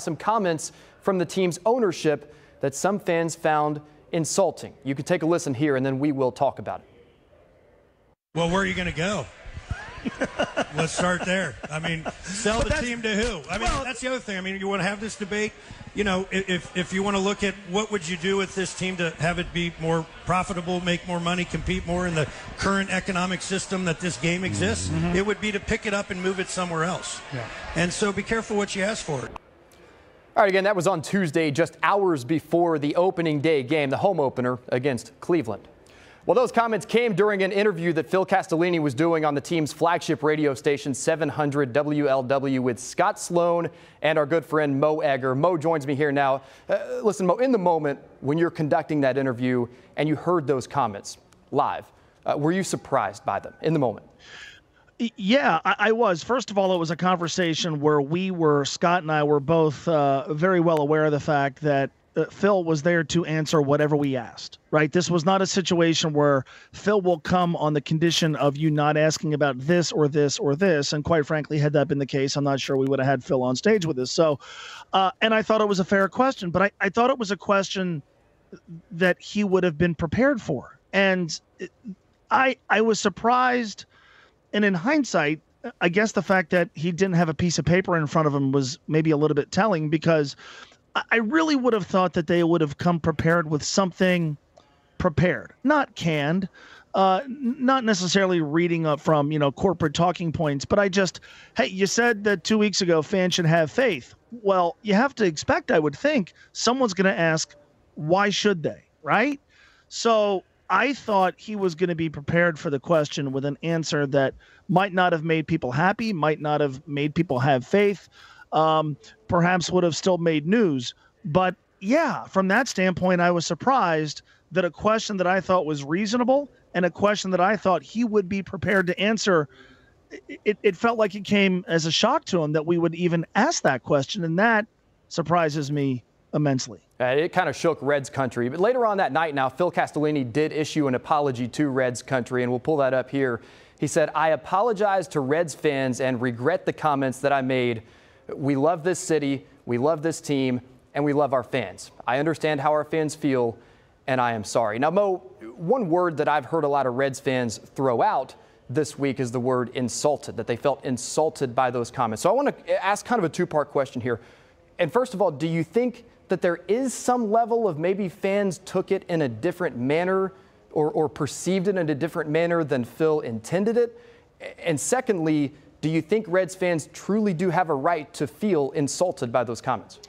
Some comments from the team's ownership that some fans found insulting. You can take a listen here, and then we will talk about it. Well, where are you going to go? Let's start there. I mean, sell the team to who? I mean, that's the other thing. I mean, you want to have this debate. You know, if you want to look at what would you do with this team to have it be more profitable, make more money, compete more in the current economic system that this game exists, it would be to pick it up and move it somewhere else. Yeah. And so be careful what you ask for. All right, again, that was on Tuesday, just hours before the opening day game, the home opener against Cleveland. Well, those comments came during an interview that Phil Castellini was doing on the team's flagship radio station, 700 WLW, with Scott Sloan and our good friend Mo Egger. Mo joins me here now. Listen, Mo, in the moment when you're conducting that interview and you heard those comments live, were you surprised by them in the moment? Yeah, I was. First of all, it was a conversation where Scott and I were both very well aware of the fact that Phil was there to answer whatever we asked, right? This was not a situation where Phil will come on the condition of you not asking about this or this or this. And quite frankly, had that been the case, I'm not sure we would have had Phil on stage with us. So, and I thought it was a fair question, but I thought it was a question that he would have been prepared for. And I was surprised. And in hindsight, I guess the fact that he didn't have a piece of paper in front of him was maybe a little bit telling, because I really would have thought that they would have come prepared with something prepared, not canned, not necessarily reading up from, corporate talking points, but hey, you said that 2 weeks ago fans should have faith. Well, you have to expect, I would think, someone's going to ask, why should they, right? So I thought he was going to be prepared for the question with an answer that might not have made people happy, might not have made people have faith, perhaps would have still made news. But yeah, from that standpoint, I was surprised that a question that I thought was reasonable and a question that I thought he would be prepared to answer, it felt like it came as a shock to him that we would even ask that question. And that surprises me immensely. It kind of shook Reds country. But later on that night now, Phil Castellini did issue an apology to Reds country, and we'll pull that up here. He said, "I apologize to Reds fans and regret the comments that I made. We love this city, we love this team, and we love our fans. I understand how our fans feel, and I am sorry." Now, Mo, one word that I've heard a lot of Reds fans throw out this week is the word insulted, that they felt insulted by those comments. So I want to ask kind of a two-part question here. And first of all, do you think that there is some level of maybe fans took it in a different manner or perceived it in a different manner than Phil intended it? And secondly, do you think Reds fans truly do have a right to feel insulted by those comments?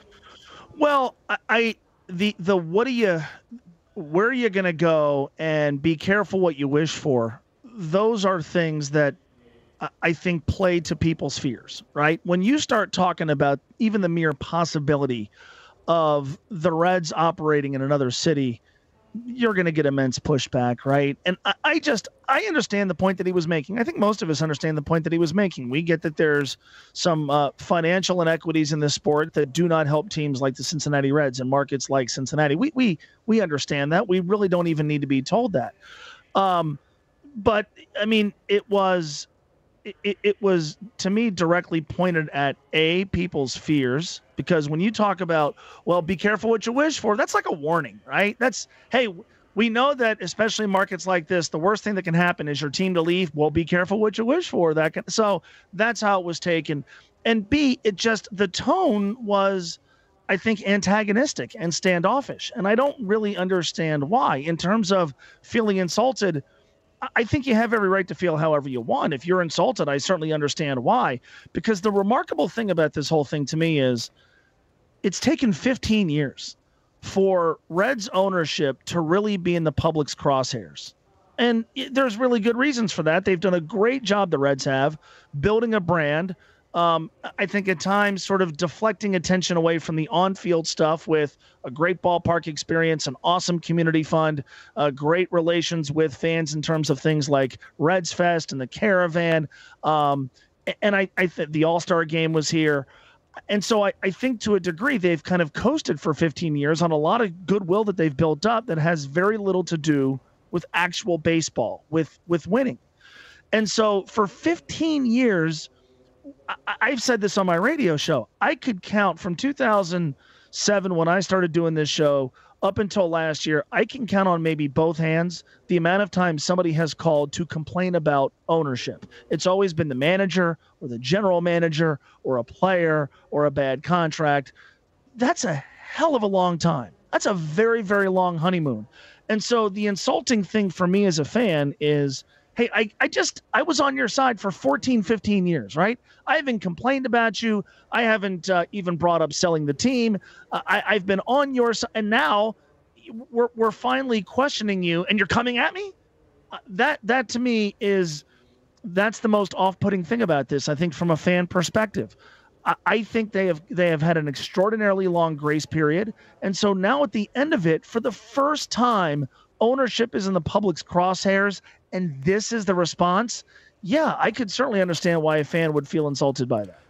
Well, where are you going to go and be careful what you wish for? Those are things that I think play to people's fears, right? When you start talking about even the mere possibility of the Reds operating in another city, you're going to get immense pushback, right? And I understand the point that he was making. I think most of us understand the point that he was making. We get that there's some financial inequities in this sport that do not help teams like the Cincinnati Reds and markets like Cincinnati. We understand that. We really don't even need to be told that. But I mean, it was to me directly pointed at people's fears, because when you talk about, well, be careful what you wish for, that's like a warning, right? That's, hey, we know that especially in markets like this, the worst thing that can happen is your team to leave. Well, be careful what you wish for. So that's how it was taken. And B, the tone was, I think, antagonistic and standoffish. And I don't really understand why. In terms of feeling insulted, I think you have every right to feel however you want. If you're insulted, I certainly understand why. Because the remarkable thing about this whole thing to me is it's taken 15 years for Reds ownership to really be in the public's crosshairs. And there's really good reasons for that. They've done a great job, the Reds have, building a brand. I think at times sort of deflecting attention away from the on-field stuff with a great ballpark experience, an awesome community fund, great relations with fans in terms of things like Reds Fest and the Caravan. And I think the All-Star game was here. And so I think to a degree they've kind of coasted for 15 years on a lot of goodwill that they've built up that has very little to do with actual baseball, with winning. And so for 15 years, I've said this on my radio show. I could count from 2007 when I started doing this show up until last year. I can count on maybe both hands the amount of times somebody has called to complain about ownership. It's always been the manager or the general manager or a player or a bad contract. That's a hell of a long time. That's a very, very long honeymoon. And so the insulting thing for me as a fan is, hey, I was on your side for 14, 15 years, right? I haven't complained about you. I haven't even brought up selling the team. I've been on your side, and now we're finally questioning you, and you're coming at me? That to me that's the most off-putting thing about this, I think, from a fan perspective. I think they have had an extraordinarily long grace period, and so now at the end of it, for the first time, ownership is in the public's crosshairs, and this is the response. Yeah, I could certainly understand why a fan would feel insulted by that.